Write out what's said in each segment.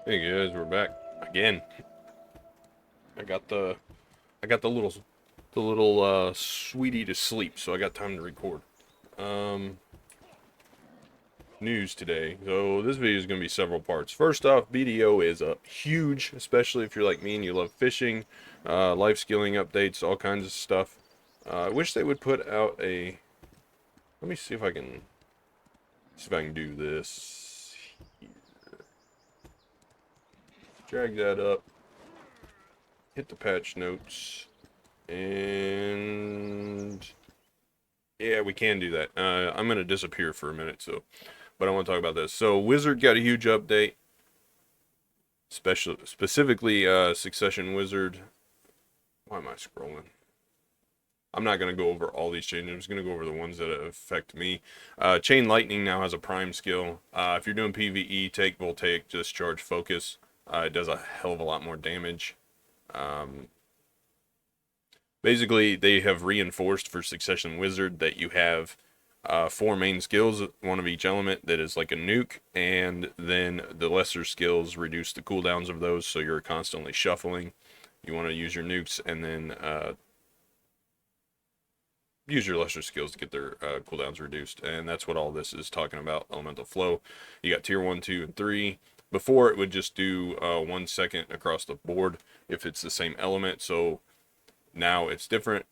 Hey guys, we're back again. I got the I got the little sweetie to sleep, so I got time to record. Um, News today. So this video is gonna be several parts. First off, BDO is huge, especially if you're like me and you love fishing, life skilling updates, all kinds of stuff. I wish they would put out a. Let me see if I can do this. Drag that up. Hit the patch notes. And yeah, we can do that. I'm gonna disappear for a minute, but I want to talk about this. So Wizard got a huge update, specifically Succession Wizard. Why am I scrolling? I'm not gonna go over all these changes. I'm just gonna go over the ones that affect me. Chain Lightning now has a prime skill. If you're doing PvE, take Voltaic, Discharge, Focus. It does a hell of a lot more damage. Um, Basically, they have reinforced for Succession Wizard that you have four main skills, one of each element that is like a nuke, and then the lesser skills reduce the cooldowns of those, so you're constantly shuffling. You want to use your nukes and then use your lesser skills to get their cooldowns reduced, and that's what all this is talking about. Elemental Flow. You got tier 1, 2, and 3. Before, it would just do 1 second across the board if it's the same element, so now it's different,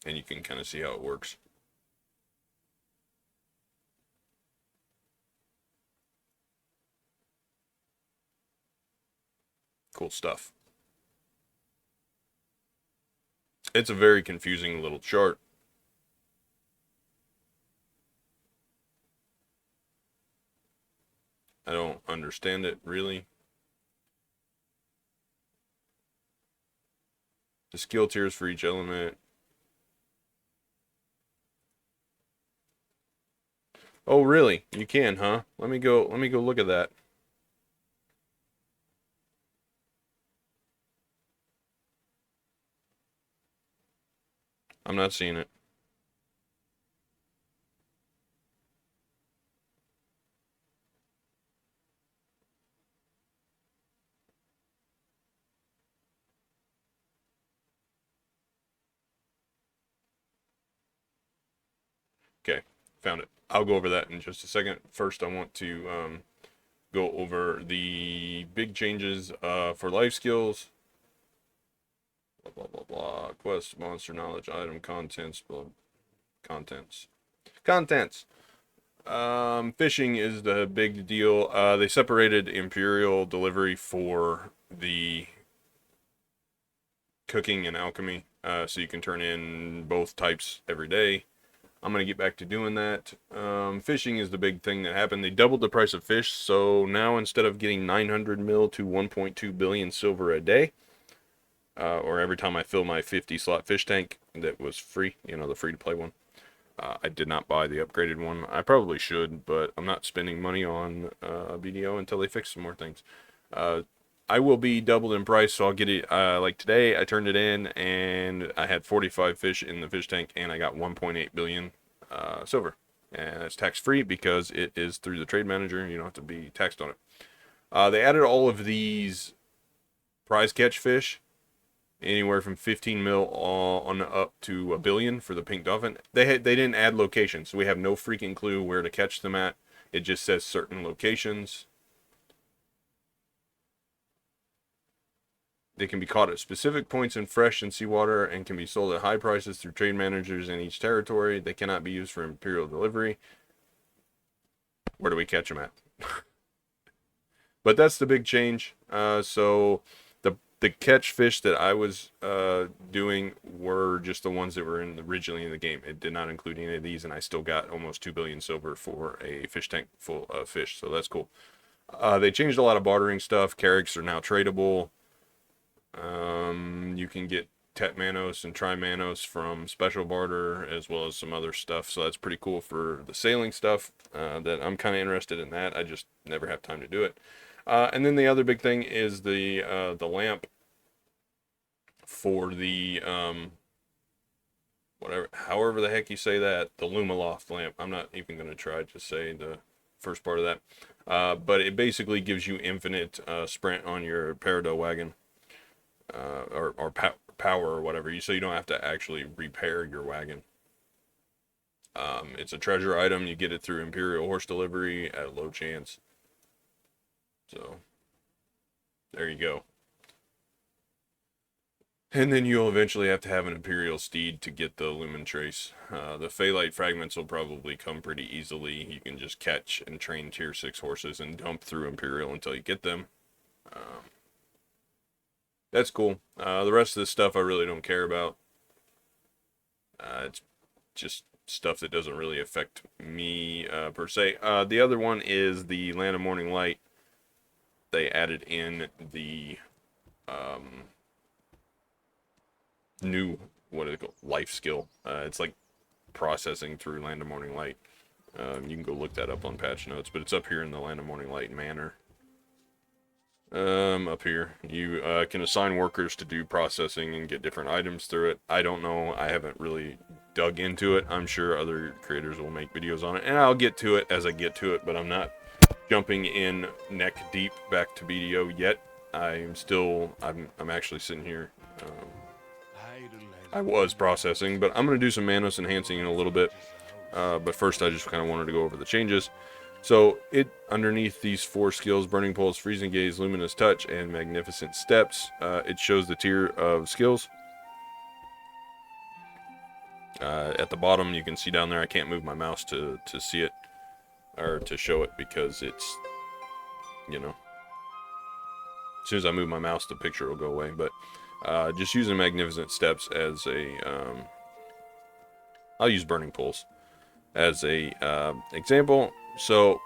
and you can kind of see how it works. Cool stuff. It's a very confusing little chart. I don't understand it really. The skill tiers for each element. Oh, really? You can, huh? Let me go look at that. I'm not seeing it. Okay, found it. I'll go over that in just a second. First, I want to go over the big changes for life skills. Blah blah blah blah. Quest, monster knowledge, item, contents, blah, contents, contents. Fishing is the big deal. They separated Imperial delivery for the cooking and alchemy, so you can turn in both types every day. I'm gonna get back to doing that. Fishing is the big thing that happened. They doubled the price of fish, so now instead of getting 900 mil to 1.2 billion silver a day, or every time I fill my 50 slot fish tank that was free, the free to play one. I did not buy the upgraded one. I probably should, but I'm not spending money on BDO until they fix some more things. Uh, I will be doubled in price, so I'll get it. Like today, I turned it in, and I had 45 fish in the fish tank, and I got 1.8 billion silver. And it's tax free because it is through the trade manager. You don't have to be taxed on it. They added all of these prize catch fish, anywhere from 15 mil on up to a billion for the pink dolphin. They didn't add locations, so we have no freaking clue where to catch them at. It just says certain locations. They can be caught at specific points in fresh and seawater and can be sold at high prices through trade managers in each territory. They cannot be used for imperial delivery. Where do we catch them at? But that's the big change. So the catch fish that I was doing were just the ones that were originally in the game. It did not include any of these, and I still got almost 2 billion silver for a fish tank full of fish, so that's cool. They changed a lot of bartering stuff. Carracks are now tradable. You can get Tetmanos and Trimanos from special barter, as well as some other stuff, so that's pretty cool for the sailing stuff. That I'm kind of interested in that. I just never have time to do it. And then the other big thing is the lamp for the however the heck you say that, the Lumaloft lamp. I'm not even going to try to say the first part of that. But it basically gives you infinite sprint on your Peridot wagon, or power or whatever, so you don't have to actually repair your wagon. It's a treasure item. You get it through Imperial Horse Delivery at low chance. So, there you go. And then you'll eventually have to have an Imperial Steed to get the Lumen Trace. The Phalite Fragments will probably come pretty easily. You can just catch and train tier 6 horses and dump through Imperial until you get them. That's cool. The rest of this stuff I really don't care about. It's just stuff that doesn't really affect me per se. The other one is the Land of Morning Light. They added in the new, what is it called, life skill. It's like processing through Land of Morning Light. You can go look that up on patch notes, but it's up here in the Land of Morning Light manor. Up here, you can assign workers to do processing and get different items through it. I don't know, I haven't really dug into it. I'm sure other creators will make videos on it, and I'll get to it as I get to it, but I'm not jumping in neck deep back to BDO yet. I'm actually sitting here. I was processing, but I'm going to do some Manos enhancing in a little bit. But first I just kind of wanted to go over the changes. So underneath these 4 skills, Burning Pulse, Freezing Gaze, Luminous Touch, and Magnificent Steps, it shows the tier of skills. At the bottom, you can see down there, I can't move my mouse to see it, or to show it, because it's, as soon as I move my mouse, the picture will go away. But just using Magnificent Steps as I'll use Burning Pulse as a example. So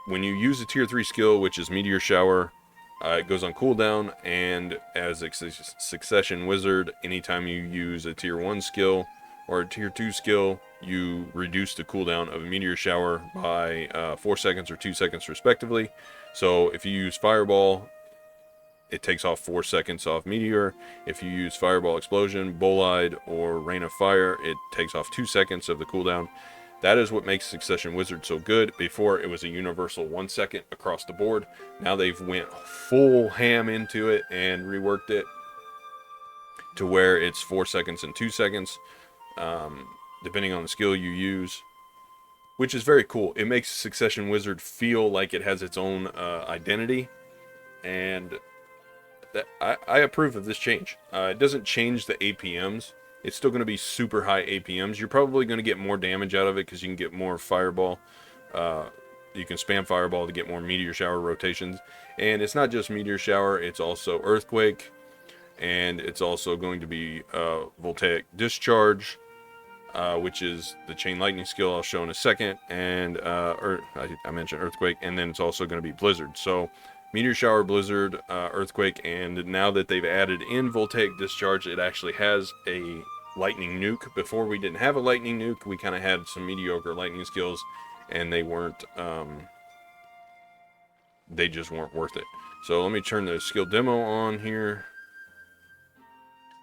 when you use a tier 3 skill, which is Meteor Shower, it goes on cooldown, and as a Succession Wizard, anytime you use a tier 1 skill or a tier 2 skill, you reduce the cooldown of a Meteor Shower by 4 seconds or 2 seconds respectively. So if you use Fireball, it takes off 4 seconds off Meteor. If you use Fireball Explosion, Bolide, or Rain of Fire, it takes off 2 seconds of the cooldown. That is what makes Succession Wizard so good. Before, it was a universal 1 second across the board. Now they've went full ham into it and reworked it to where it's 4 seconds and 2 seconds, depending on the skill you use, which is very cool. It makes Succession Wizard feel like it has its own identity, and I approve of this change. It doesn't change the APMs. It's still going to be super high APMs. You're probably going to get more damage out of it because you can get more Fireball. You can spam Fireball to get more Meteor Shower rotations. And it's not just Meteor Shower, it's also Earthquake. And it's also going to be Voltaic Discharge, which is the Chain Lightning skill I'll show in a second. And I mentioned Earthquake. And then it's also going to be Blizzard. So Meteor Shower, Blizzard, Earthquake, and now that they've added in Voltaic Discharge, it actually has a Lightning Nuke. Before, we didn't have a Lightning Nuke. We kind of had some mediocre lightning skills, and they weren't, they just weren't worth it. So let me turn the skill demo on here.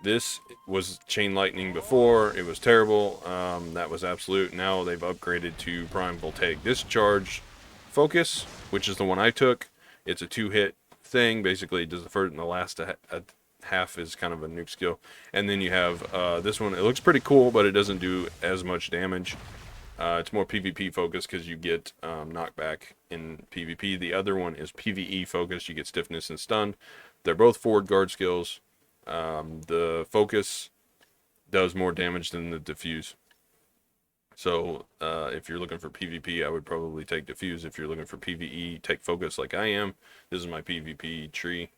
This was Chain Lightning before. It was terrible. That was absolute. Now they've upgraded to Prime Voltaic Discharge Focus, which is the one I took. It's a 2-hit thing. Basically, it does the first and the last half is kind of a nuke skill. And then you have this one. It looks pretty cool, but it doesn't do as much damage. It's more PvP focused because you get knockback in PvP. The other one is PvE focused. You get stiffness and stunned. They're both forward guard skills. The focus does more damage than the diffuse. So if you're looking for PvP, I would probably take Diffuse. If you're looking for PvE, take Focus like I am. This is my PvP tree.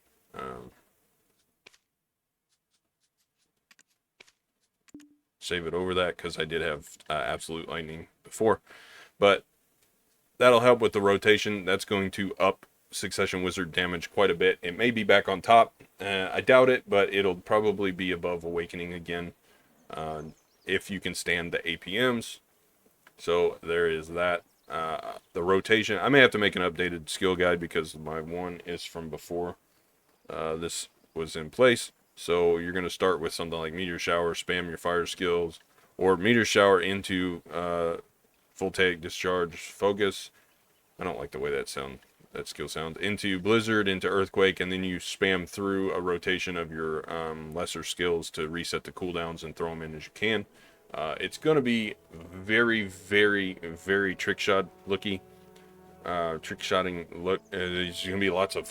Save it over that because I did have Absolute Lightning before. But that'll help with the rotation. That's going to up Succession Wizard damage quite a bit. It may be back on top. I doubt it, but it'll probably be above Awakening again if you can stand the APMs. So there is that. The rotation, I may have to make an updated skill guide because my one is from before this was in place. So you're going to start with something like Meteor Shower, spam your fire skills, or Meteor Shower into Voltaic Discharge Focus, I don't like the way that skill sounds. Into Blizzard, into Earthquake, and then you spam through a rotation of your lesser skills to reset the cooldowns and throw them in as you can. It's going to be very, very, very trick shot looky. Trick shotting look. There's going to be lots of,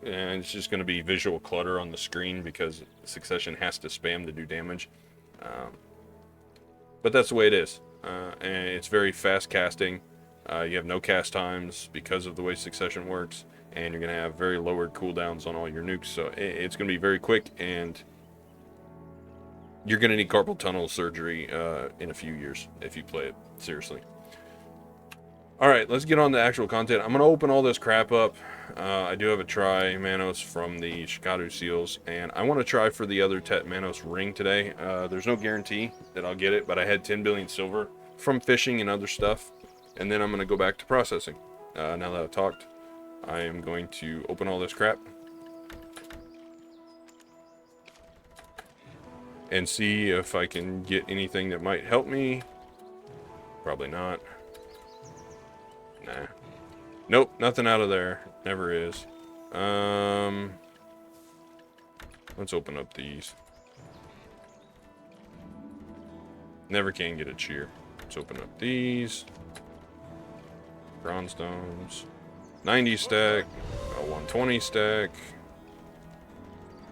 and it's just going to be visual clutter on the screen because Succession has to spam to do damage. But that's the way it is. And it's very fast casting. You have no cast times because of the way Succession works, and you're going to have very lowered cooldowns on all your nukes. So it's going to be very quick, and you're going to need carpal tunnel surgery in a few years if you play it seriously. Alright, let's get on to actual content. I'm going to open all this crap up. I do have a Tri-Manos from the Shikadu Seals, and I want to try for the other Tet-Manos ring today. There's no guarantee that I'll get it, but I had 10 billion silver from fishing and other stuff, and then I'm going to go back to processing. Now that I've talked, I am going to open all this crap and see if I can get anything that might help me. Probably not. Nah. Nope, nothing out of there. Never is. Let's open up these. Never can get a cheer. Let's open up these. Bronzestones. 90 stack. A 120 stack.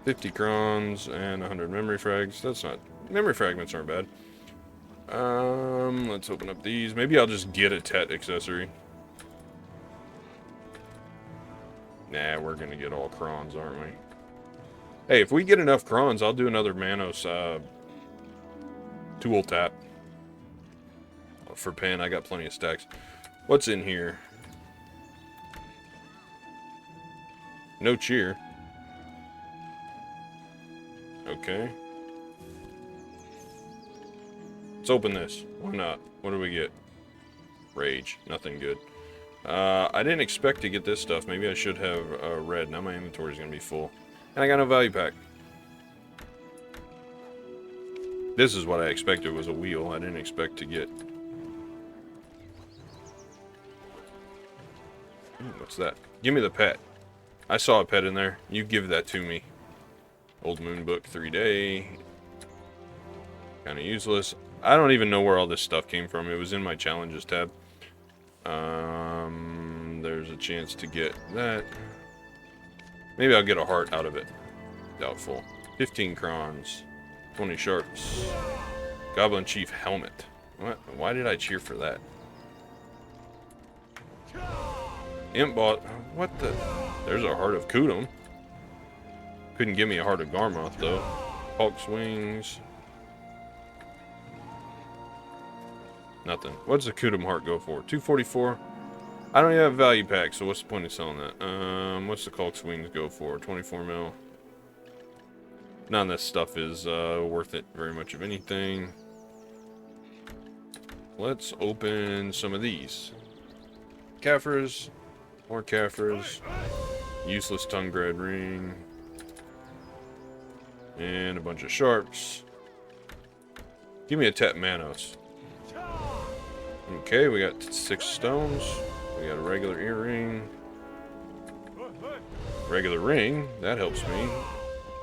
50 crons and 100 memory frags. That's not... Memory fragments aren't bad. Let's open up these. Maybe I'll just get a Tet accessory. Nah, we're gonna get all crons, aren't we? Hey, if we get enough crons, I'll do another Manos tool tap. For pen, I got plenty of stacks. What's in here? No cheer. Okay. Let's open this. Why not? What do we get? Rage. Nothing good. I didn't expect to get this stuff. Maybe I should have red. Now my inventory is going to be full. And I got no value pack. This is what I expected was a wheel. I didn't expect to get... Ooh, what's that? Give me the pet. I saw a pet in there. You give that to me. Old Moon Book 3-day. Kind of useless. I don't even know where all this stuff came from. It was in my challenges tab. There's a chance to get that. Maybe I'll get a heart out of it. Doubtful. 15 crons. 20 sharps. Goblin Chief helmet. What? Why did I cheer for that? Imp bought. What the? There's a heart of Kudum. Couldn't give me a heart of Garmoth though. Hulk's wings. Nothing. What's the Kudum heart go for? 244. I don't even have a value pack, so what's the point of selling that? What's the Hulk's wings go for? 24 mil. None of this stuff is worth it very much of anything. Let's open some of these. Kafirs. More Kafirs. Useless tongue grad ring. And a bunch of sharps. Give me a Tet-Manos. Okay, we got 6 stones. We got a regular earring. Regular ring. That helps me.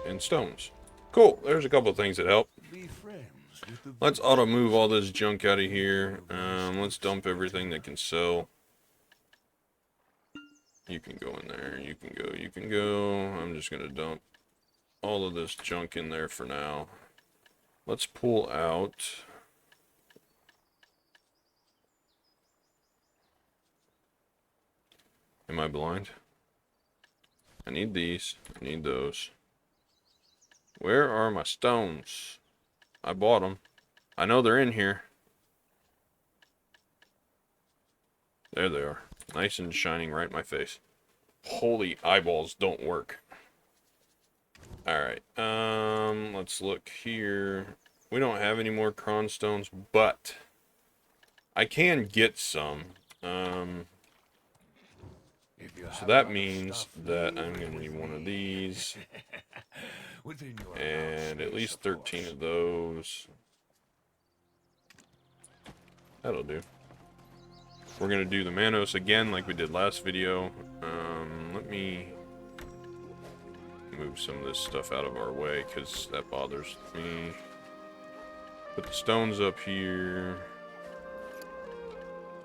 And stones. Cool. There's a couple of things that help. Let's auto move all this junk out of here. Let's dump everything that can sell. You can go in there. You can go. You can go. I'm just going to dump all of this junk in there for now. Let's pull out... Am I blind? I need these. I need those. Where are my stones? I bought them. I know they're in here. There they are. Nice and shining right in my face. Holy eyeballs don't work. Alright. Let's look here. We don't have any more cron stones, but I can get some. So that means that I'm going to need one of these. And at least 13 of those. That'll do. We're going to do the Manos again like we did last video. Let me move some of this stuff out of our way because that bothers me. Put the stones up here.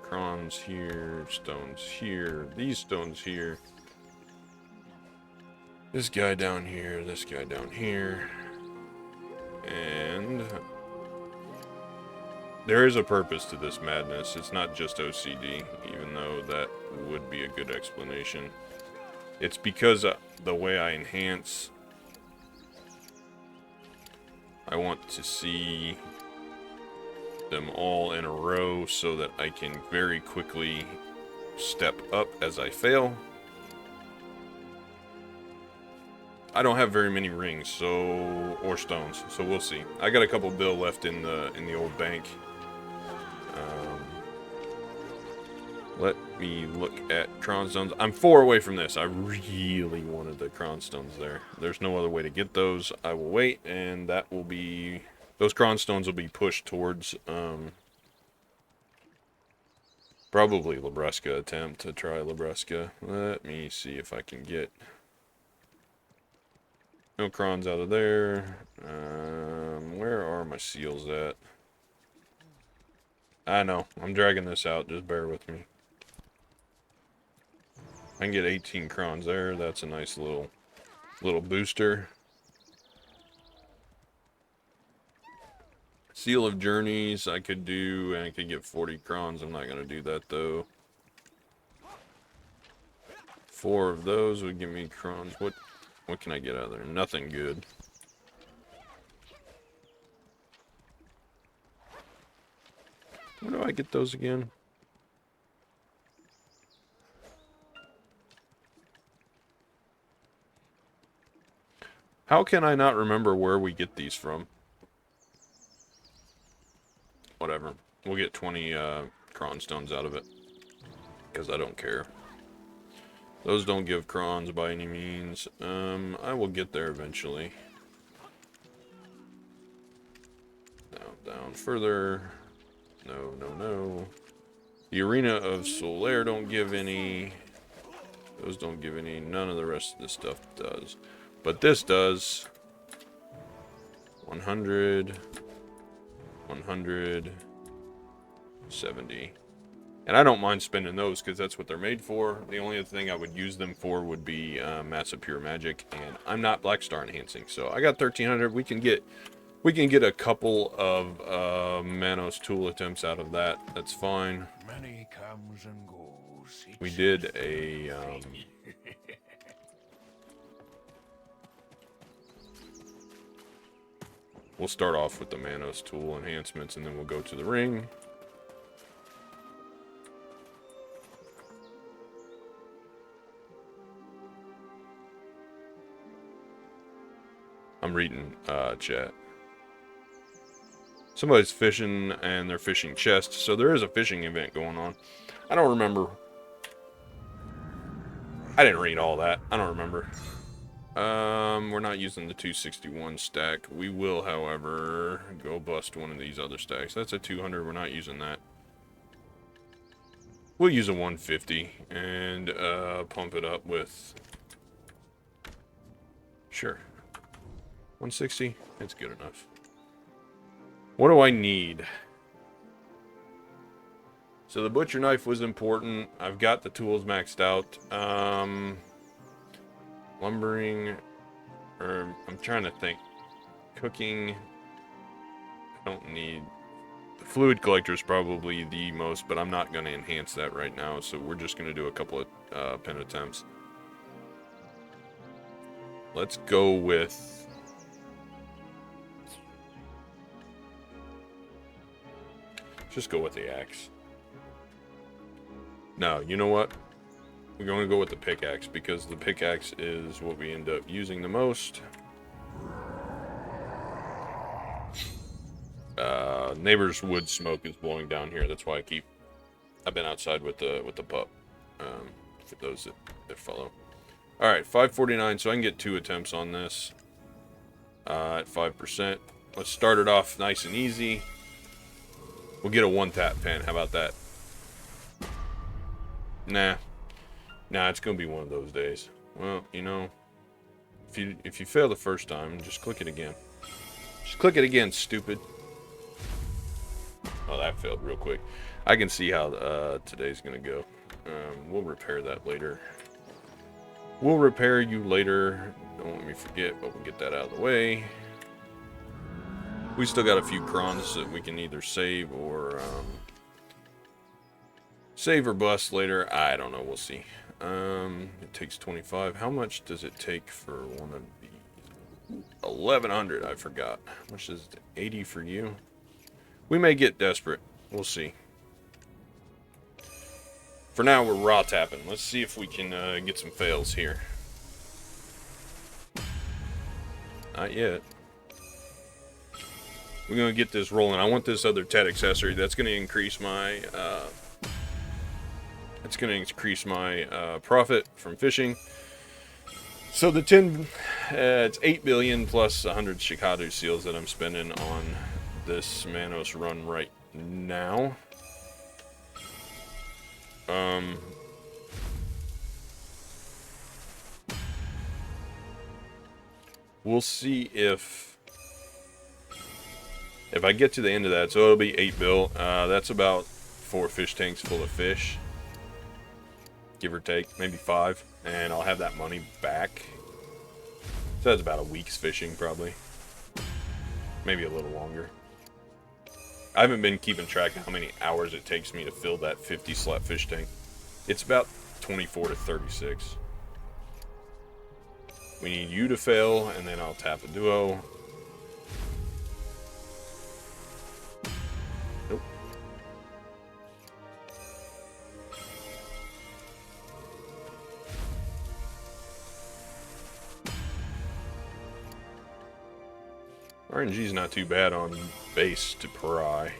Crons here. Stones here. These stones here. This guy down here. This guy down here. And there is a purpose to this madness. It's not just OCD, even though that would be a good explanation. It's because the way I enhance, I want to see them all in a row so that I can very quickly step up as I fail. I don't have very many rings, or stones, so we'll see. I got a couple bill left in the old bank. Let me look at Cron stones. I'm 4 away from this. I really wanted the Cron stones there. There's no other way to get those. I will wait, and that will be... Those Cron stones will be pushed towards, probably Labresca attempt to try Labresca. Let me see if I can get... No Crons out of there. Where are my seals at? I know. I'm dragging this out. Just bear with me. I can get 18 crons there. That's a nice little booster. Seal of Journeys I could do, and I could get 40 crons. I'm not going to do that, though. 4 of those would give me crons. What can I get out of there? Nothing good. Where do I get those again? How can I not remember where we get these from? Whatever. We'll get 20 cron stones out of it. Because I don't care. Those don't give crons by any means. I will get there eventually. Down further. No. The Arena of Solaire don't give any. Those don't give any. None of the rest of this stuff does. But this does. 100. 100. 70. And I don't mind spending those because that's what they're made for. The only other thing I would use them for would be Massive Pure Magic. And I'm not Black Star enhancing. So I got 1300. We can get a couple of Manos tool attempts out of that. That's fine. Money comes and goes. We did a we'll start off with the Manos tool enhancements and then we'll go to the ring. I'm reading chat. Somebody's fishing and they're fishing chests, so there is a fishing event going on. I don't remember. I didn't read all that. I don't remember. We're not using the 261 stack. We will, however, go bust one of these other stacks. That's a 200. We're not using that. We'll use a 150 and pump it up with... Sure. 160? It's good enough. What do I need? So the butcher knife was important. I've got the tools maxed out. Lumbering, or I'm trying to think. Cooking, I don't need. The fluid collector is probably the most, but I'm not going to enhance that right now. So we're just going to do a couple of pen attempts. Let's go with. Just go with the axe. No, you know what? We're going to go with the pickaxe because the pickaxe is what we end up using the most. Neighbor's wood smoke is blowing down here. That's why I've been outside with the pup. For those that follow. All right, 549. So I can get 2 attempts on this at 5%. Let's start it off nice and easy. We'll get a 1-tap pen. How about that? Nah. Nah, it's gonna be one of those days. Well, you know, if you fail the first time, just click it again. Just click it again, stupid. Oh, that failed real quick. I can see how today's gonna go. We'll repair that later. We'll repair you later. Don't let me forget, but we'll get that out of the way. We still got a few crons that we can either save or bust later. I don't know. We'll see. It takes 25. How much does it take for one of these? 1,100. I forgot. How much is it? 80 for you? We may get desperate. We'll see. For now, we're raw tapping. Let's see if we can get some fails here. Not yet. We're going to get this rolling. I want this other TED accessory. That's going to increase my... profit from fishing. So the 10... it's 8 billion plus 100 Shikadu seals that I'm spending on this Manos run right now. We'll see if I get to the end of that. So it'll be 8 bill. That's about 4 fish tanks full of fish, give or take, maybe 5, and I'll have that money back. So that's about a week's fishing, probably, maybe a little longer. I haven't been keeping track of how many hours it takes me to fill that 50 slot fish tank. It's about 24 to 36. We need you to fail, and then I'll tap a duo. Nope. RNG's not too bad on base to pry.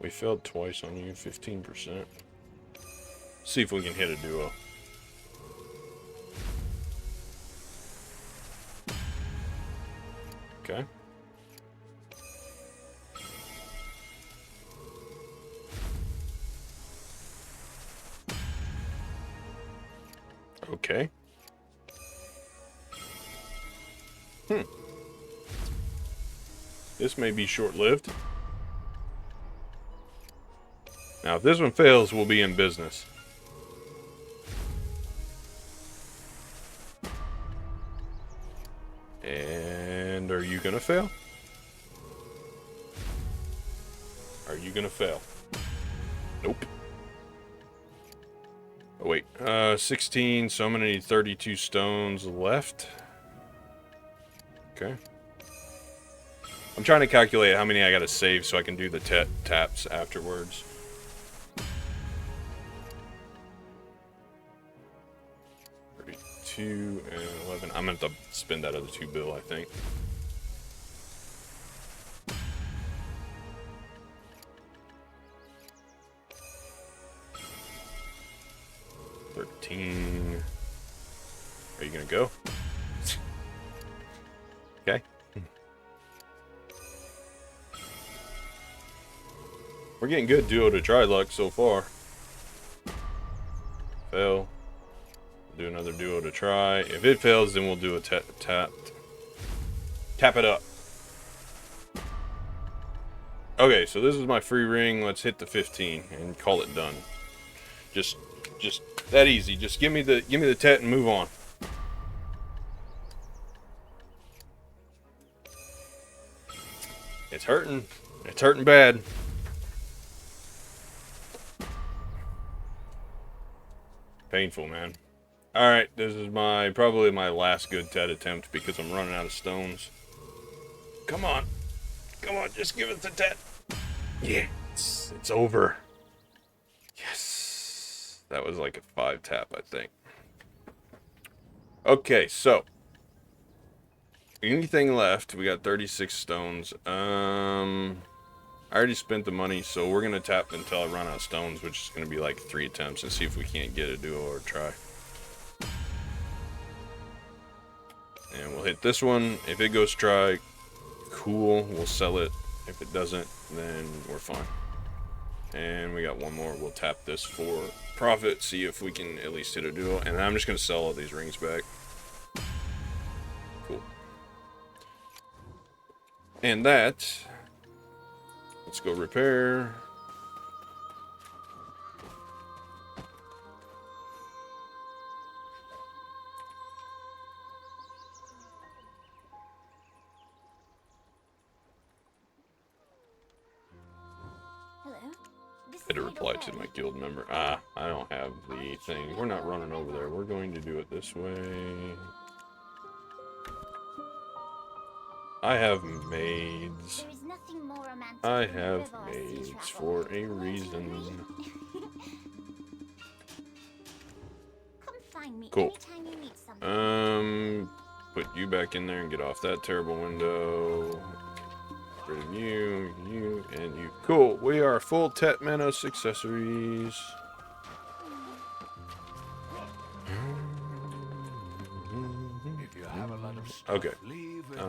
We failed twice on you, 15%. See if we can hit a duo. Okay. Okay. This may be short-lived. Now, if this one fails, we'll be in business. And are you gonna fail? Are you gonna fail? Nope. Oh, wait. 16, so I'm gonna need 32 stones left. Okay. I'm trying to calculate how many I gotta save so I can do the taps afterwards. And 11. I'm gonna have to spend that other 2 bill, I think. $13. Are you gonna go? Okay. We're getting good duo to try luck so far. Fail. Do another duo to try. If it fails, then we'll do a tap it up. Okay, so this is my free ring. Let's hit the 15 and call it done. Just that easy. Just give me the tet and move on. It's hurting. It's hurting bad. Painful, man. Alright, this is probably my last good TED attempt because I'm running out of stones. Come on. Come on, just give it the TED. Yeah, it's over. Yes. That was like a 5 tap, I think. Okay, so. Anything left? We got 36 stones. I already spent the money, so we're gonna tap until I run out of stones, which is gonna be like 3 attempts, and see if we can't get a duo or try. And we'll hit this one. If it goes try, cool, we'll sell it. If it doesn't, then we're fine. And we got one more. We'll tap this for profit, see if we can at least hit a duo. And I'm just gonna sell all these rings back. Cool. And that, let's go repair. Had to reply to my guild member. I don't have the thing. We're not running over there. We're going to do it this way. I have maids. I have maids for a reason. Cool. Put you back in there and get off that terrible window. Rid of you, you, and you. Cool. We are full Tet Manos accessories. If you have a lot of stuff, Okay. leave it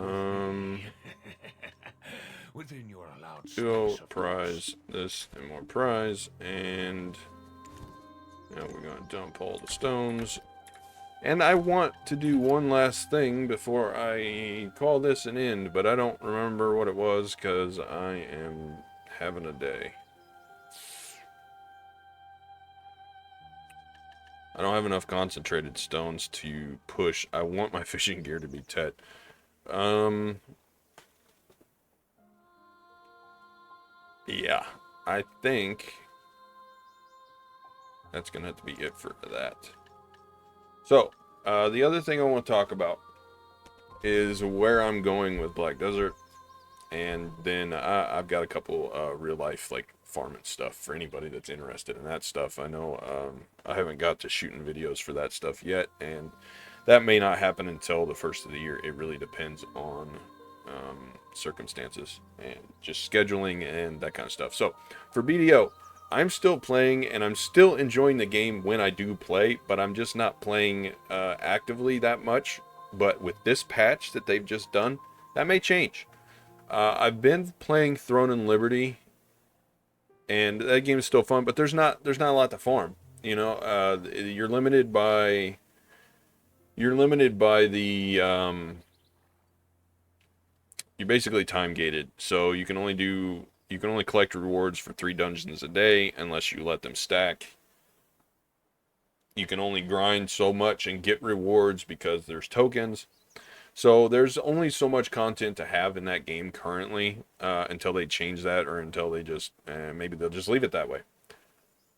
within your allowed Duo, space, of prize, this, and more prize, and now we're gonna dump all the stones. And I want to do one last thing before I call this an end, but I don't remember what it was because I am having a day. I don't have enough concentrated stones to push. I want my fishing gear to be Tet. Yeah, I think that's gonna have to be it for that. So, the other thing I want to talk about is where I'm going with Black Desert, and then I've got a couple real life like farming stuff for anybody that's interested in that stuff. I know I haven't got to shooting videos for that stuff yet, and that may not happen until the first of the year. It really depends on circumstances and just scheduling and that kind of stuff. So for BDO, I'm still playing and I'm still enjoying the game when I do play, but I'm just not playing actively that much. But with this patch that they've just done, that may change. I've been playing Throne and Liberty, and that game is still fun, but there's not a lot to farm. You know, you're limited by the you're basically time gated, so you can only collect rewards for 3 dungeons a day unless you let them stack. You can only grind so much and get rewards because there's tokens. So there's only so much content to have in that game currently until they change that, or until they just maybe they'll just leave it that way.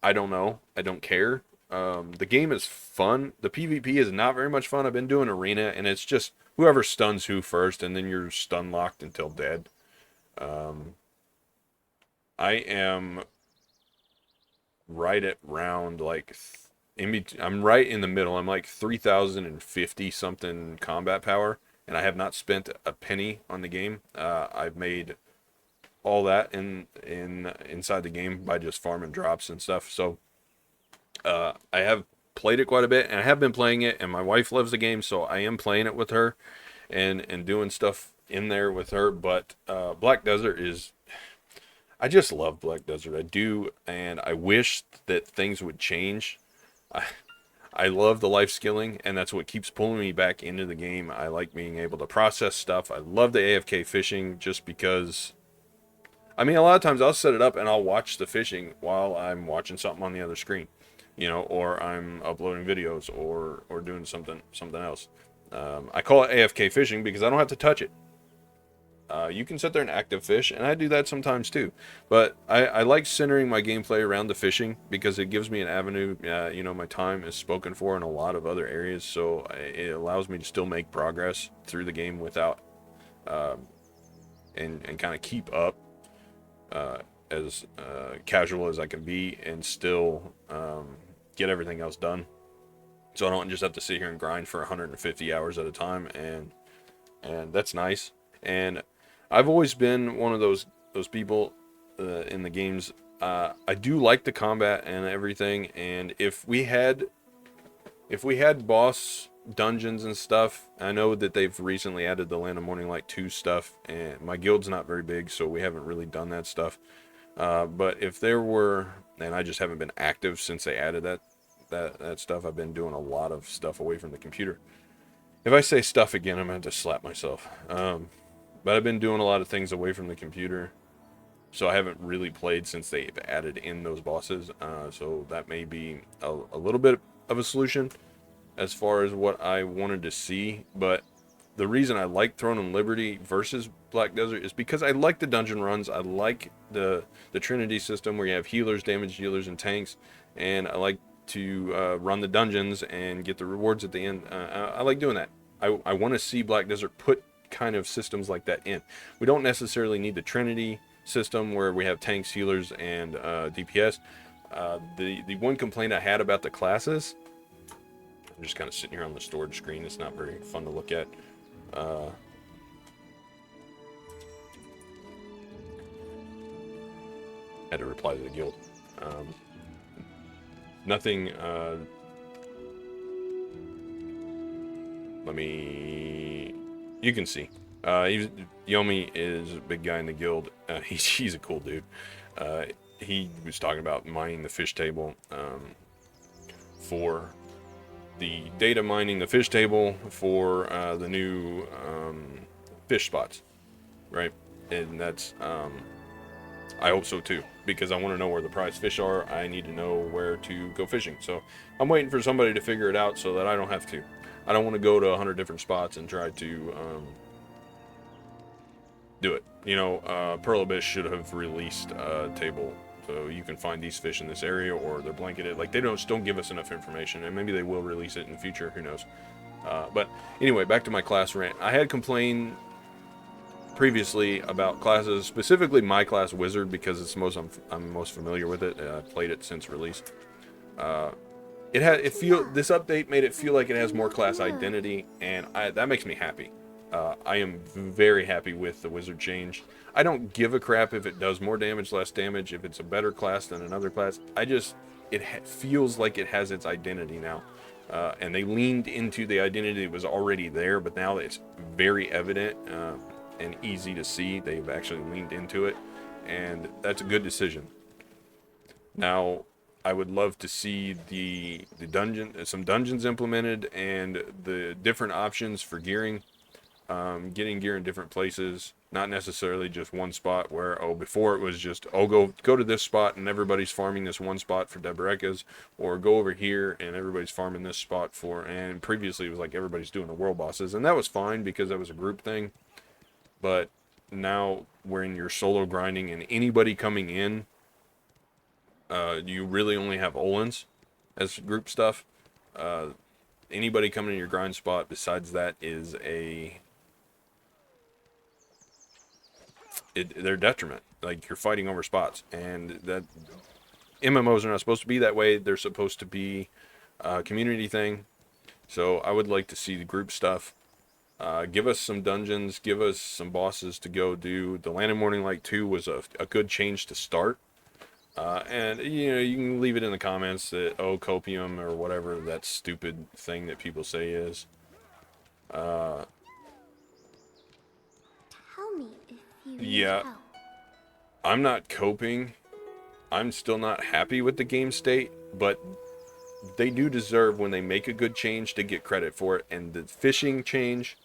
I don't know. I don't care. The game is fun. The PvP is not very much fun. I've been doing arena, and it's just whoever stuns who first, and then you're stun locked until dead. I am right at round like I'm right in the middle. I'm like 3,050 something combat power, and I have not spent a penny on the game. I've made all that inside the game by just farming drops and stuff. So I have played it quite a bit, and I have been playing it, and my wife loves the game, so I am playing it with her and doing stuff in there with her. But Black Desert is, I just love Black Desert. I do, and I wish that things would change. I love the life skilling, and that's what keeps pulling me back into the game. I like being able to process stuff. I love the AFK fishing just because, I mean, a lot of times I'll set it up and I'll watch the fishing while I'm watching something on the other screen, you know, or I'm uploading videos or doing something else. I call it AFK fishing because I don't have to touch it. You can sit there and active fish, and I do that sometimes too. But I like centering my gameplay around the fishing because it gives me an avenue. You know, my time is spoken for in a lot of other areas, so it allows me to still make progress through the game without, and kind of keep up as casual as I can be, and still get everything else done. So I don't just have to sit here and grind for 150 hours at a time, and that's nice. And I've always been one of those people. in the games. I do like the combat and everything, and if we had boss dungeons and stuff, I know that they've recently added the Land of Morning Light 2 stuff, and my guild's not very big, so we haven't really done that stuff. But if there were, and I just haven't been active since they added that stuff. I've been doing a lot of stuff away from the computer. If I say stuff again, I'm going to have to slap myself. But I've been doing a lot of things away from the computer, so I haven't really played since they've added in those bosses. So that may be a little bit of a solution as far as what I wanted to see. But the reason I like Throne and Liberty versus Black Desert is because I like the dungeon runs. I like the Trinity system where you have healers, damage dealers, and tanks. And I like to run the dungeons and get the rewards at the end. I like doing that. I want to see Black Desert put kind of systems like that in. We don't necessarily need the Trinity system where we have tanks, healers, and DPS. The one complaint I had about the classes, I'm just kind of sitting here on the storage screen. It's not very fun to look at. Had to reply to the guild. Nothing. Let me. You can see. Yomi is a big guy in the guild. He's a cool dude. He was talking about mining the fish table for the data mining the fish table for the new fish spots, right? And that's I hope so too, because I want to know where the prize fish are. I need to know where to go fishing. So I'm waiting for somebody to figure it out so that I don't have to. I don't want to go to 100 different spots and try to do it. You know, Pearl Abyss should have released a table so you can find these fish in this area, or they're blanketed. Like, they don't give us enough information, and maybe they will release it in the future. Who knows? But anyway, back to my class rant. I had complained previously about classes, specifically my class Wizard, because it's I'm most familiar with it. I played it since release. This update made it feel like it has more class identity, and that makes me happy. I am very happy with the Wizard change. I don't give a crap if it does more damage, less damage, if it's a better class than another class. It feels like it has its identity now. And they leaned into the identity that was already there, but now it's very evident and easy to see. They've actually leaned into it, and that's a good decision. Now, I would love to see some dungeons implemented, and the different options for gearing. Getting gear in different places, not necessarily just one spot where, before it was just, go to this spot and everybody's farming this one spot for Deberekas, or go over here and everybody's farming this spot and previously it was like everybody's doing the world bosses, and that was fine because that was a group thing. But now when you're solo grinding and anybody coming in, you really only have Olins as group stuff. Anybody coming in your grind spot besides that is their detriment. Like, you're fighting over spots, and that MMOs are not supposed to be that way. They're supposed to be a community thing. So I would like to see the group stuff. Give us some dungeons, give us some bosses to go do. The Land of Morning Light 2 was a good change to start. And you can leave it in the comments that copium or whatever that stupid thing that people say is. Tell me if you need Yeah. help. I'm not coping. I'm still not happy with the game state, but they do deserve, when they make a good change, to get credit for it. And the fishing change,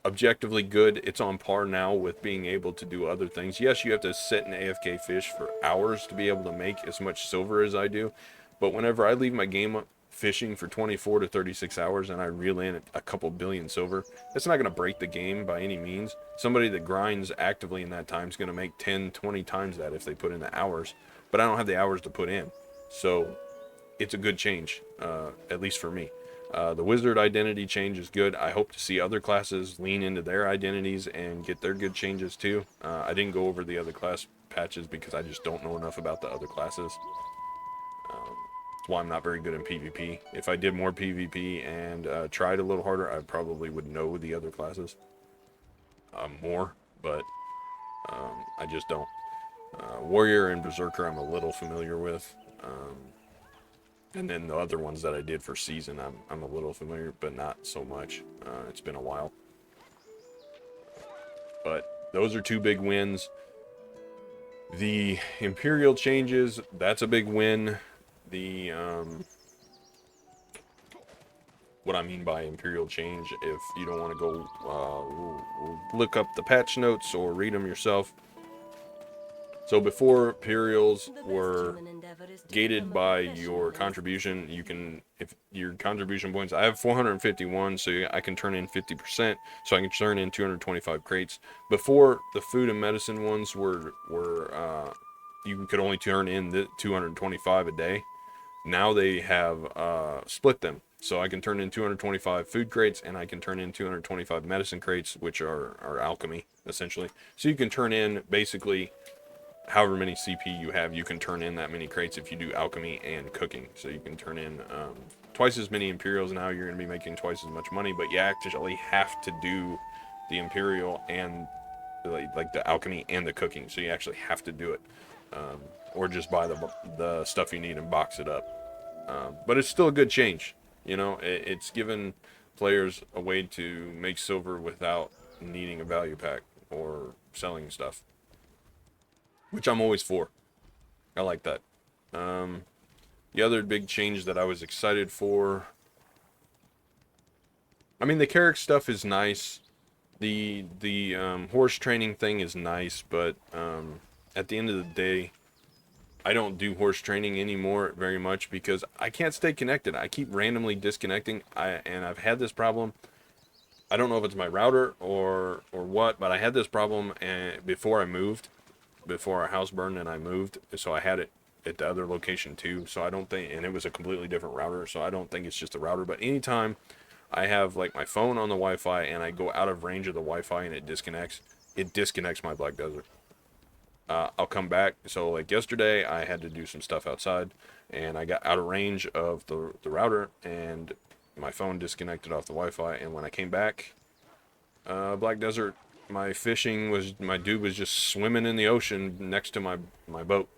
objectively good. It's on par now with being able to do other things. Yes, you have to sit and AFK fish for hours to be able to make as much silver as I do. But whenever I leave my game fishing for 24 to 36 hours and I reel in a couple billion silver, it's not going to break the game by any means. Somebody that grinds actively in that time is going to make 10, 20 times that if they put in the hours. But I don't have the hours to put in. So it's a good change, at least for me. The Wizard identity change is good. I hope to see other classes lean into their identities and get their good changes too. I didn't go over the other class patches because I just don't know enough about the other classes. That's why I'm not very good in PvP. If I did more PvP and tried a little harder, I probably would know the other classes more, but I just don't. Warrior and Berserker I'm a little familiar with. And then the other ones that I did for Season I'm a little familiar, but not so much. It's been a while. But those are two big wins. The Imperial changes, that's a big win. The what I mean by Imperial change, if you don't want to go look up the patch notes or read them yourself. So before Imperials were gated by your contribution, you can, if your contribution points, I have 451, so I can turn in 50%, so I can turn in 225 crates. Before, the food and medicine ones were you could only turn in the 225 a day. Now they have split them, so I can turn in 225 food crates, and I can turn in 225 medicine crates, which are alchemy, essentially. So you can turn in, basically, however many CP you have, you can turn in that many crates if you do alchemy and cooking. So you can turn in twice as many Imperials now. You're going to be making twice as much money, but you actually have to do the Imperial and like the alchemy and the cooking. So you actually have to do it, or just buy the stuff you need and box it up. But it's still a good change. You know, it's given players a way to make silver without needing a value pack or selling stuff, which I'm always for. I like that. The other big change that I was excited for, I mean, the Carrick stuff is nice. The horse training thing is nice, but at the end of the day, I don't do horse training anymore very much because I can't stay connected. I keep randomly disconnecting. And I've had this problem. I don't know if it's my router or what, but I had this problem before I moved. Before our house burned and I moved, so I had it at the other location too. So I don't think, and it was a completely different router, so I don't think it's just a router. But anytime I have like my phone on the Wi-Fi and I go out of range of the Wi-Fi and it disconnects my Black Desert. I'll come back. So like yesterday, I had to do some stuff outside, and I got out of range of the router, and my phone disconnected off the Wi-Fi. And when I came back, Black Desert, my dude was just swimming in the ocean next to my boat,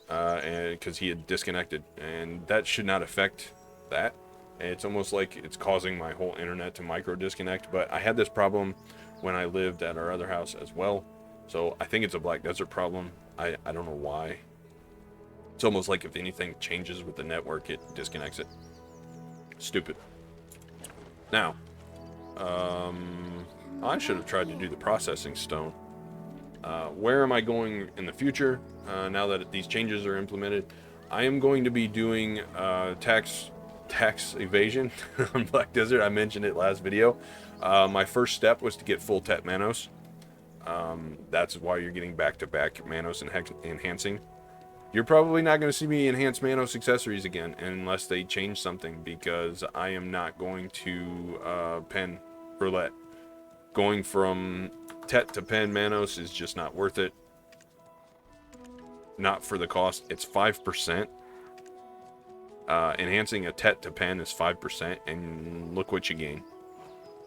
and because he had disconnected, and that should not affect that. It's almost like it's causing my whole internet to micro disconnect. But I had this problem when I lived at our other house as well, so I think it's a Black Desert problem. I don't know why. It's almost like if anything changes with the network, it disconnects it. Stupid. Now, I should have tried to do the processing stone. Where am I going in the future, now that these changes are implemented? I am going to be doing tax evasion on Black Desert. I mentioned it last video. My first step was to get full Tet Manos. That's why you're getting back-to-back Manos and enhancing. You're probably not going to see me enhance Manos accessories again unless they change something, because I am not going to pen roulette. Going from Tet to pen Manos is just not worth it. Not for the cost. It's 5%. Enhancing a Tet to pen is 5%, and look what you gain.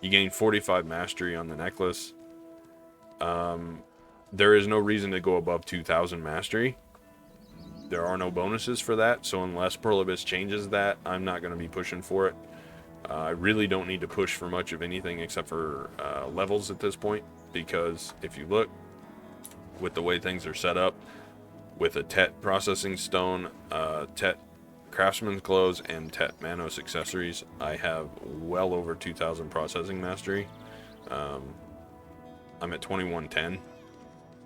You gain 45 mastery on the necklace. There is no reason to go above 2,000 mastery. There are no bonuses for that, so unless Pearl Abyss changes that, I'm not going to be pushing for it. I really don't need to push for much of anything except for levels at this point, because if you look with the way things are set up, with a Tet processing stone, Tet craftsman's clothes, and Tet Manos accessories, I have well over 2,000 processing mastery. I'm at 2110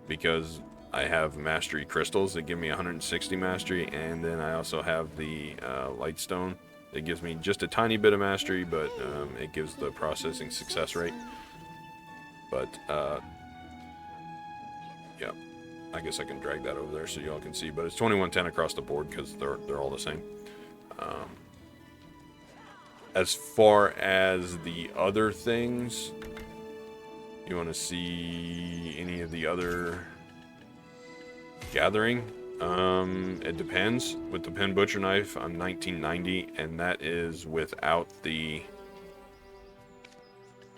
because I have mastery crystals that give me 160 mastery, and then I also have the light stone. It gives me just a tiny bit of mastery, but it gives the processing success rate. But yeah, I guess I can drag that over there so y'all can see. But it's 2110 across the board because they're all the same. As far as the other things, you want to see any of the other gathering? It depends. With the Pen Butcher Knife, I'm 1990, and that is without the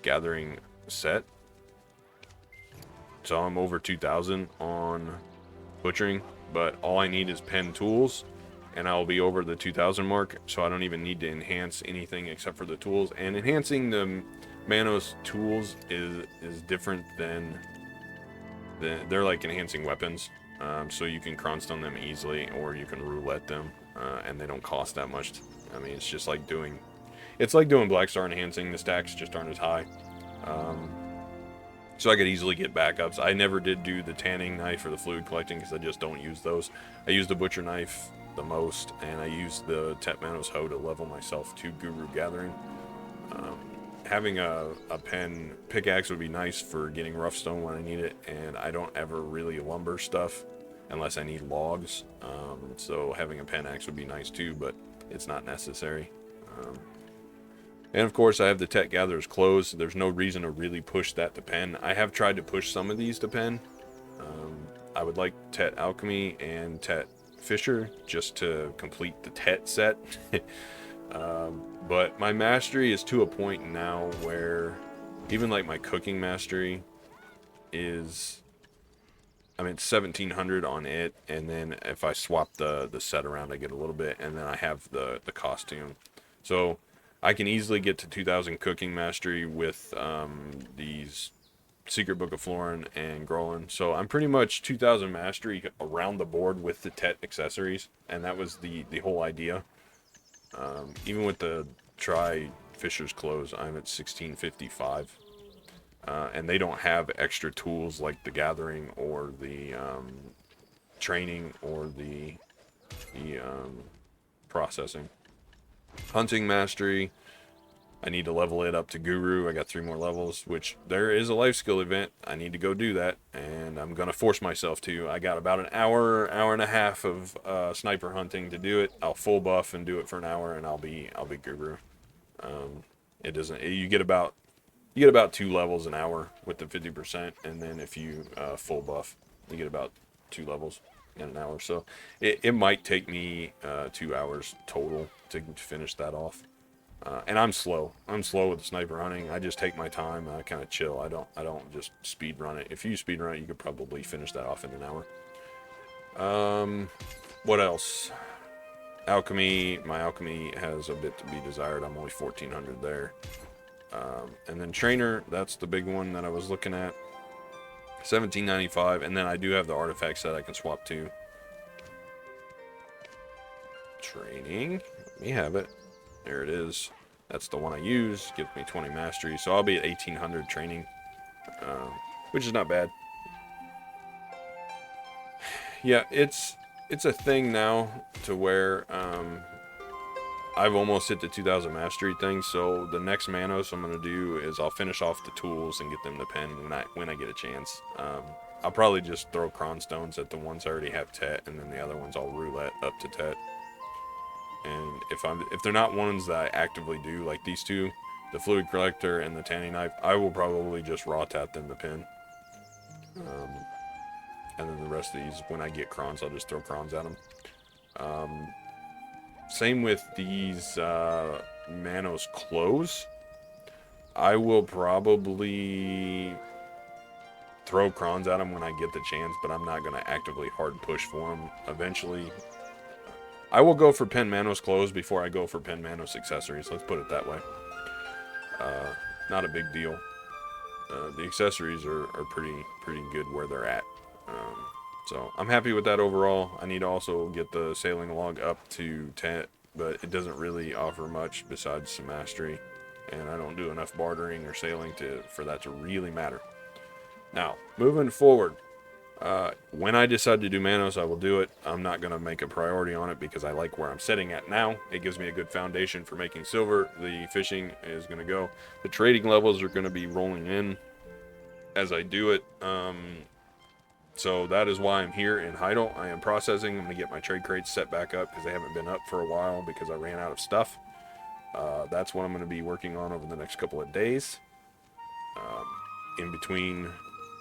gathering set. So I'm over 2,000 on butchering, but all I need is pen tools, and I'll be over the 2,000 mark, so I don't even need to enhance anything except for the tools. And enhancing the Manos tools is different than they're like enhancing weapons. So you can cronstone them easily, or you can roulette them, and they don't cost that much. I mean, it's just like doing Black Star enhancing. The stacks just aren't as high. So I could easily get backups. I never did do the tanning knife or the fluid collecting because I just don't use those. I use the butcher knife the most, and I use the Tet Manos hoe to level myself to Guru Gathering. Having a pen pickaxe would be nice for getting rough stone when I need it, and I don't ever really lumber stuff unless I need logs. So having a pen axe would be nice too, but it's not necessary. And of course, I have the Tet Gatherer's Clothes. So there's no reason to really push that to pen. I have tried to push some of these to pen. I would like Tet Alchemy and Tet Fisher just to complete the Tet set. But my mastery is to a point now where even like my cooking mastery is, I mean, it's 1700 on it, and then if I swap the set around, I get a little bit, and then I have the costume. So I can easily get to 2000 cooking mastery with these Secret Book of Florin and Grolin. So I'm pretty much 2000 mastery around the board with the Tet accessories, and that was the whole idea. Even with the Fisher's Clothes, I'm at 1655. And they don't have extra tools like the gathering or the training or the processing. Hunting mastery, I need to level it up to Guru. I got 3 more levels, which there is a life skill event. I need to go do that, and I'm gonna force myself to. I got about an hour and a half of sniper hunting to do it. I'll full buff and do it for an hour, and I'll be Guru. It doesn't. You get about 2 levels an hour with the 50%, and then if you full buff, you get about 2 levels in an hour. So it might take me 2 hours total to finish that off. And I'm slow. I'm slow with the sniper hunting. I just take my time. I kind of chill. I don't just speed run it. If you speed run it, you could probably finish that off in an hour. What else? Alchemy. My alchemy has a bit to be desired. I'm only 1400 there. And then trainer, that's the big one that I was looking at. 1795, and then I do have the artifact set I can swap to. Training. Let me have it. There it is. That's the one I use. Gives me 20 mastery, so I'll be at 1800 training, which is not bad. Yeah, it's a thing now to where I've almost hit the 2000 mastery thing, so the next Manos I'm going to do is I'll finish off the tools and get them to pen when I get a chance. I'll probably just throw cronstones at the ones I already have Tet, and then the other ones I'll roulette up to Tet. And if they're not ones that I actively do, like these two, the Fluid Collector and the Tanning Knife, I will probably just raw tat them to pen. And then the rest of these, when I get crons, I'll just throw crons at them. Same with these Manos clothes. I will probably throw crons at them when I get the chance, but I'm not going to actively hard push for them. Eventually, I will go for Pen Manos clothes before I go for Pen Manos accessories. Let's put it that way. Not a big deal. The accessories are pretty good where they're at. So I'm happy with that overall. I need to also get the sailing log up to 10, but it doesn't really offer much besides some mastery, and I don't do enough bartering or sailing for that to really matter. Now, moving forward, when I decide to do Manos, I will do it. I'm not going to make a priority on it because I like where I'm sitting at now. It gives me a good foundation for making silver. The fishing is going to go. The trading levels are going to be rolling in as I do it. So that is why I'm here in Heidel. I am processing. I'm going to get my trade crates set back up because they haven't been up for a while because I ran out of stuff. That's what I'm going to be working on over the next couple of days. In between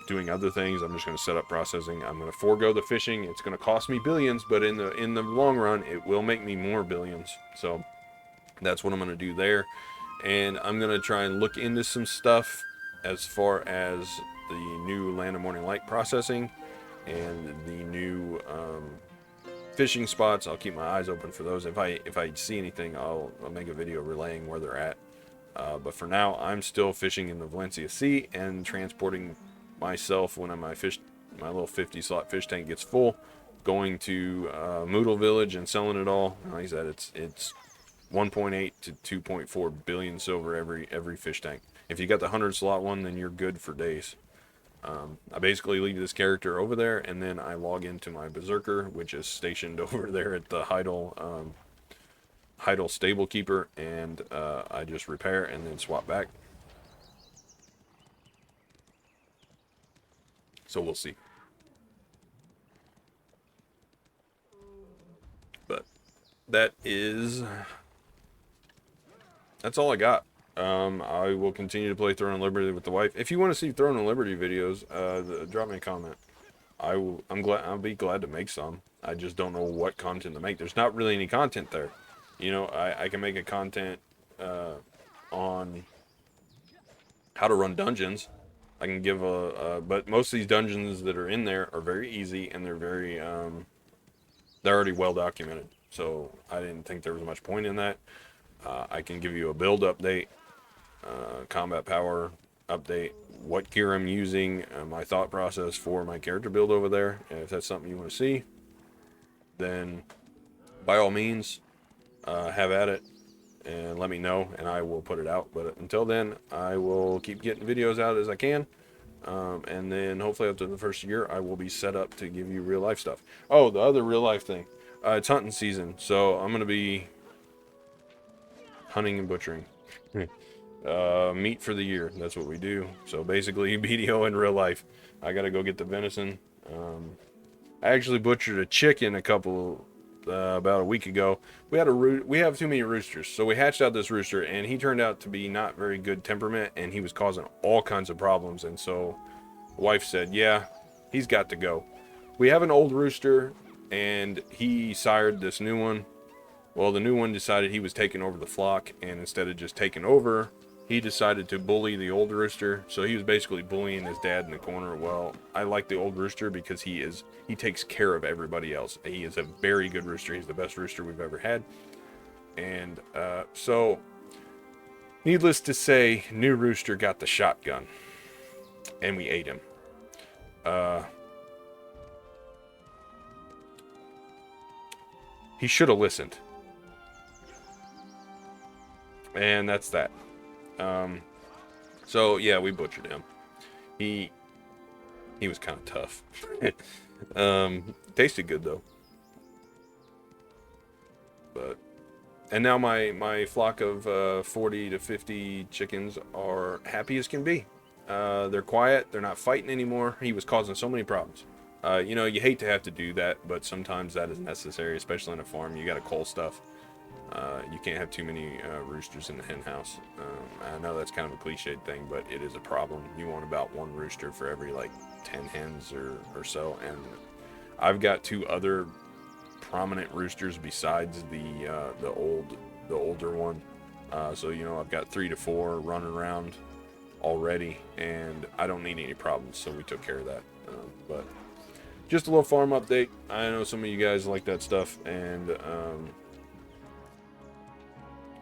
doing other things, I'm just going to set up processing. I'm going to forego the fishing. It's going to cost me billions, but in the long run, it will make me more billions. So that's what I'm going to do there. And I'm going to try and look into some stuff as far as the new Land of Morning Light processing. and the new fishing spots. I'll keep my eyes open for those. If I see anything, I'll make a video relaying where they're at. But for now, I'm still fishing in the Valencia Sea and transporting myself when my little 50 slot fish tank gets full, going to Moodle Village and selling it all. Like I said, it's 1.8 to 2.4 billion silver every fish tank. If you got the 100 slot one, then you're good for days. I basically leave this character over there, and then I log into my Berserker, which is stationed over there at the Heidel stable keeper, and I just repair and then swap back. So we'll see. But that's all I got. I will continue to play Throne of Liberty with the wife. If you want to see Throne of Liberty videos, drop me a comment. I'll be glad to make some. I just don't know what content to make. There's not really any content there. You know, I can make a content on how to run dungeons. I can give but most of these dungeons that are in there are very easy, and they're already well documented. So I didn't think there was much point in that. I can give you a build update, combat power update, what gear I'm using, my thought process for my character build over there. And if that's something you want to see, then by all means, have at it and let me know, and I will put it out. But until then, I will keep getting videos out as I can. And then hopefully after the first year, I will be set up to give you real life stuff. Oh, the other real life thing. It's hunting season, so I'm going to be hunting and butchering. Meat for the year. That's what we do. So basically, BDO in real life. I got to go get the venison. I actually butchered a chicken about a week ago. We have too many roosters, so we hatched out this rooster, and he turned out to be not very good temperament, and he was causing all kinds of problems. And so the wife said, yeah, he's got to go. We have an old rooster, and he sired this new one. Well, the new one decided he was taking over the flock, and instead of just taking over, he decided to bully the old rooster. So he was basically bullying his dad in the corner. Well, I like the old rooster because he takes care of everybody else. He is a very good rooster. He's the best rooster we've ever had. And so, needless to say, new rooster got the shotgun, and we ate him. He should have listened. And that's that. So yeah, we butchered him. He was kind of tough. Tasted good though. And now my flock of 40 to 50 chickens are happy as can be. They're quiet. They're not fighting anymore. He was causing so many problems. You know, you hate to have to do that, but sometimes that is necessary, especially in a farm. You got to cull stuff. You can't have too many roosters in the hen house. I know that's kind of a cliched thing, but it is a problem. You want about one rooster for every like 10 hens or so. And I've got two other prominent roosters besides the older one. So you know, I've got 3 to 4 running around already, and I don't need any problems. So we took care of that. But just a little farm update. I know some of you guys like that stuff, and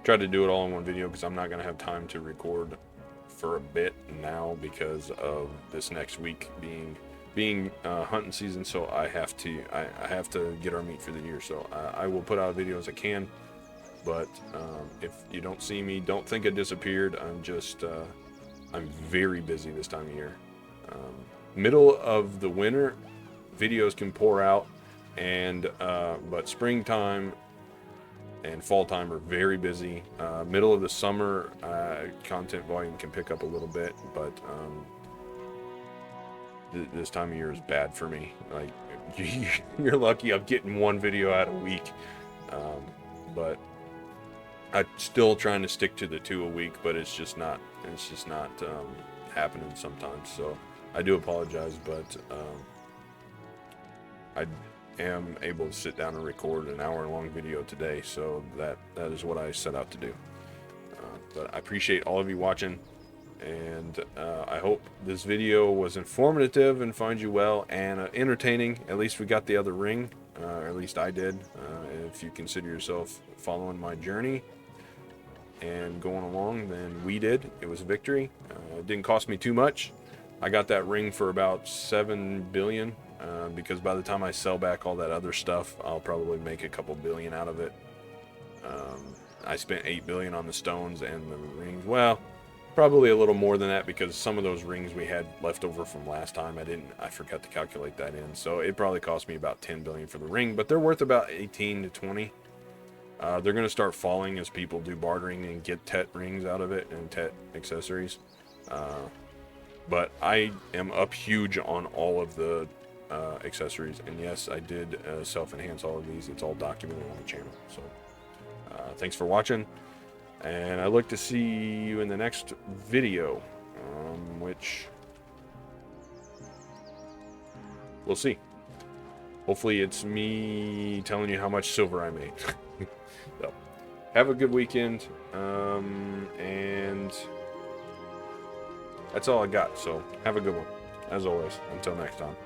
tried to do it all in one video because I'm not going to have time to record for a bit now because of this next week being hunting season. So I have to get our meat for the year. So I will put out a video as I can, but if you don't see me, don't think I disappeared. I'm very busy this time of year. Middle of the winter, videos can pour out, and but springtime and fall time are very busy. Middle of the summer, content volume can pick up a little bit, but this time of year is bad for me. Like, you're lucky I'm getting one video out a week, but I'm still trying to stick to the 2 a week, but it's just not happening sometimes. So I do apologize, but I am able to sit down and record an hour-long video today, so that is what I set out to do. But I appreciate all of you watching. And I hope this video was informative and finds you well and entertaining. At least we got the other ring, or at least I did. If you consider yourself following my journey and going along, then we did. It was a victory. It didn't cost me too much. I got that ring for about 7 billion, because by the time I sell back all that other stuff, I'll probably make a couple billion out of it. I spent 8 billion on the stones and the rings. Well, probably a little more than that, because some of those rings we had left over from last time, I forgot to calculate that in. So it probably cost me about 10 billion for the ring, but they're worth about 18 to 20. They're going to start falling as people do bartering and get Tet rings out of it and Tet accessories. But I am up huge on all of the accessories. And yes, I did self-enhance all of these. It's all documented on the channel. So thanks for watching. And I look to see you in the next video, which we'll see. Hopefully it's me telling you how much silver I made. So, have a good weekend, and that's all I got. So have a good one, as always. Until next time.